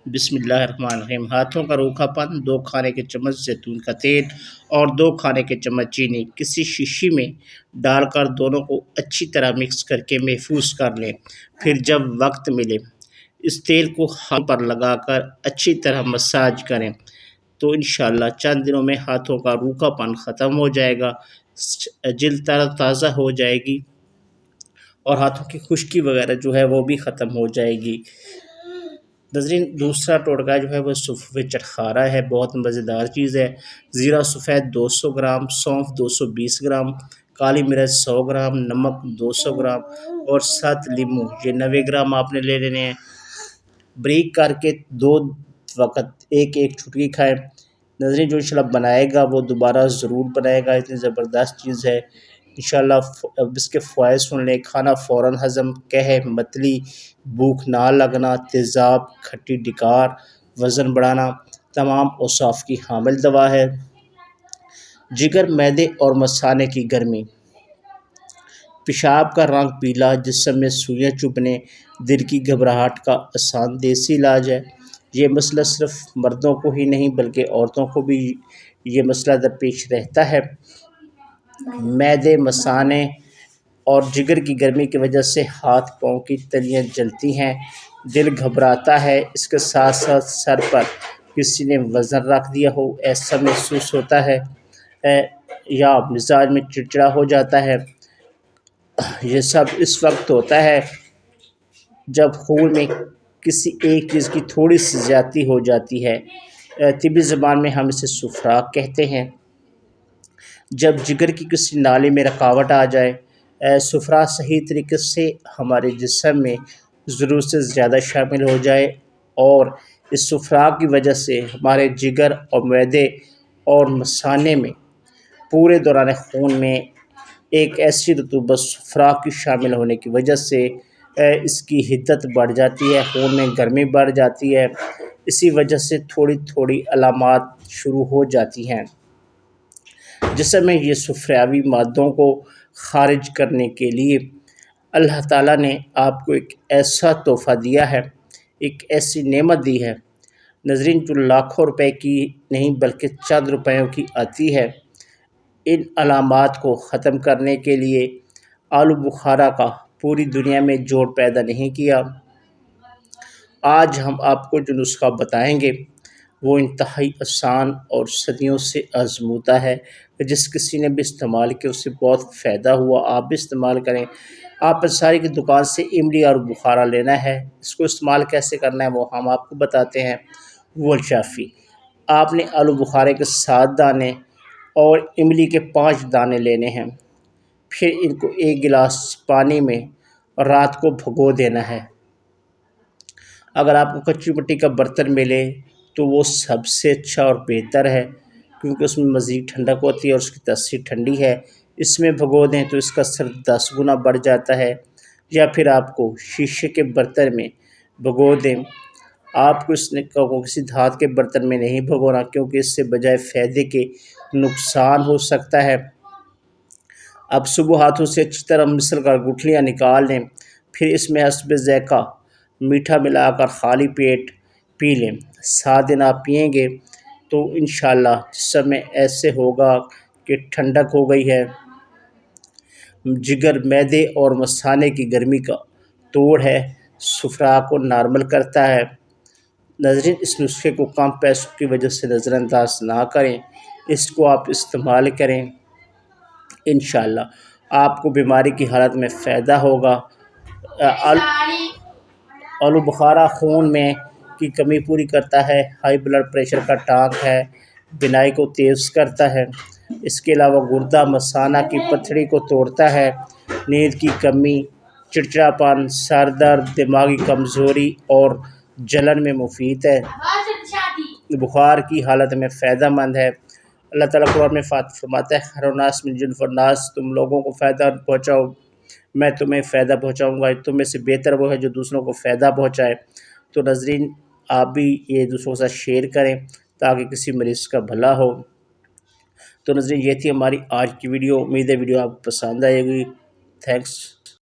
بسم اللہ الرحمن الرحیم۔ ہاتھوں کا روکھا پن 2 کھانے کے چمچ زیتون کا تیل اور 2 کھانے کے چمچ چینی کسی شیشی میں ڈال کر دونوں کو اچھی طرح مکس کر کے محفوظ کر لیں۔ پھر جب وقت ملے اس تیل کو ہاتھ پر لگا کر اچھی طرح مساج کریں تو انشاءاللہ چند دنوں میں ہاتھوں کا روکھا پن ختم ہو جائے گا، جلد تر تازہ ہو جائے گی اور ہاتھوں کی خشکی وغیرہ جو ہے وہ بھی ختم ہو جائے گی۔ ناظرین، دوسرا ٹوٹکا جو ہے وہ صفوف چٹخارا ہے، بہت مزیدار چیز ہے۔ زیرہ سفید 200 گرام، سونف 220 گرام، کالی مرچ 100 گرام، نمک 200 گرام اور 7 لیموں یہ 90 گرام آپ نے لے لینے ہیں۔ بریک کر کے 2 وقت ایک چٹکی کھائیں۔ ناظرین، جو انشاءاللہ بنائے گا وہ دوبارہ ضرور بنائے گا، اتنی زبردست چیز ہے انشاءاللہ۔ اب اس کے فوائد سن لیں۔ کھانا فوراً ہضم، قہر، متلی، بھوک نہ لگنا، تیزاب، کھٹی ڈکار، وزن بڑھانا، تمام اوصاف کی حامل دوا ہے۔ جگر، معدے اور مثانے کی گرمی، پیشاب کا رنگ پیلا، جسم میں سوئیاں چبھنے، دل کی گھبراہٹ کا آسان دیسی علاج ہے۔ یہ مسئلہ صرف مردوں کو ہی نہیں بلکہ عورتوں کو بھی یہ مسئلہ درپیش رہتا ہے۔ معدے، مثانے اور جگر کی گرمی کی وجہ سے ہاتھ پاؤں کی تلیاں جلتی ہیں، دل گھبراتا ہے، اس کے ساتھ ساتھ سر پر کسی نے وزن رکھ دیا ہو ایسا محسوس ہوتا ہے، یا مزاج میں چڑچڑا ہو جاتا ہے۔ یہ سب اس وقت ہوتا ہے جب خون میں کسی ایک چیز کی تھوڑی سی زیادتی ہو جاتی ہے۔ طبی زبان میں ہم اسے سفراغ کہتے ہیں۔ جب جگر کی کسی نالی میں رکاوٹ آ جائے، سفراغ صحیح طریقے سے ہمارے جسم میں ضرورت سے زیادہ شامل ہو جائے اور اس سفراغ کی وجہ سے ہمارے جگر اور معدے اور مثانے میں پورے دوران خون میں ایک ایسی رطوبت سفراغ کی شامل ہونے کی وجہ سے اس کی حدت بڑھ جاتی ہے، خون میں گرمی بڑھ جاتی ہے، اسی وجہ سے تھوڑی تھوڑی علامات شروع ہو جاتی ہیں۔ جسم میں یہ سفراوی مادوں کو خارج کرنے کے لیے اللہ تعالیٰ نے آپ کو ایک ایسا تحفہ دیا ہے، ایک ایسی نعمت دی ہے ناظرین، جو لاکھوں روپے کی نہیں بلکہ چند روپیوں کی آتی ہے۔ ان علامات کو ختم کرنے کے لیے آلو بخارا کا پوری دنیا میں جوڑ پیدا نہیں کیا۔ آج ہم آپ کو جو نسخہ بتائیں گے وہ انتہائی آسان اور صدیوں سے آزمودہ ہے، جس کسی نے بھی استعمال کیا اس سے بہت فائدہ ہوا۔ آپ بھی استعمال کریں۔ آپ پنساری کی دکان سے املی اور بخارا لینا ہے، اس کو استعمال کیسے کرنا ہے وہ ہم آپ کو بتاتے ہیں۔ وہ شافی، آپ نے آلو بخارے کے 7 دانے اور املی کے 5 دانے لینے ہیں، پھر ان کو 1 گلاس پانی میں رات کو بھگو دینا ہے۔ اگر آپ کو کچی مٹی کا برتن ملے تو وہ سب سے اچھا اور بہتر ہے، کیونکہ اس میں مزید ٹھنڈک ہوتی ہے اور اس کی تاثیر ٹھنڈی ہے۔ اس میں بھگو دیں تو اس کا اثر 10 گنا بڑھ جاتا ہے، یا پھر آپ کو شیشے کے برتن میں بھگو دیں۔ آپ کو اس کو کسی دھات کے برتن میں نہیں بھگونا، کیونکہ اس سے بجائے فائدے کے نقصان ہو سکتا ہے۔ اب صبح ہاتھوں سے اچھی طرح مسل کر گٹھلیاں نکال لیں، پھر اس میں حسب ذائقہ میٹھا ملا کر خالی پیٹ پی لیں۔ 7 دن آپ پئیں گے تو انشاءاللہ جسم میں ایسے ہوگا کہ ٹھنڈک ہو گئی ہے۔ جگر، معدے اور مثانے کی گرمی کا توڑ ہے، سفراغ کو نارمل کرتا ہے۔ ناظرین، اس نسخے کو کم پیسوں کی وجہ سے نظر انداز نہ کریں، اس کو آپ استعمال کریں، انشاءاللہ آپ کو بیماری کی حالت میں فائدہ ہوگا۔ آلو بخارا خون میں کی کمی پوری کرتا ہے، ہائی بلڈ پریشر کا ٹانک ہے، بینائی کو تیز کرتا ہے، اس کے علاوہ گردہ مثانہ کی پتھری کو توڑتا ہے، نیند کی کمی، چڑچڑاپن، سر درد، دماغی کمزوری اور جلن میں مفید ہے، بخار کی حالت میں فائدہ مند ہے۔ اللہ تعالیٰ قرآن میں فرماتا ہے خیر الناس من جنس الناس، تم لوگوں کو فائدہ پہنچاؤ میں تمہیں فائدہ پہنچاؤں گا، تم میں سے بہتر وہ ہے جو دوسروں کو فائدہ پہنچائے۔ تو ناظرین، آپ بھی یہ دوسروں کے ساتھ شیئر کریں تاکہ کسی مریض کا بھلا ہو۔ تو ناظرین، یہ تھی ہماری آج کی ویڈیو، امید ہے ویڈیو آپ کو پسند آئے گی۔ تھینکس۔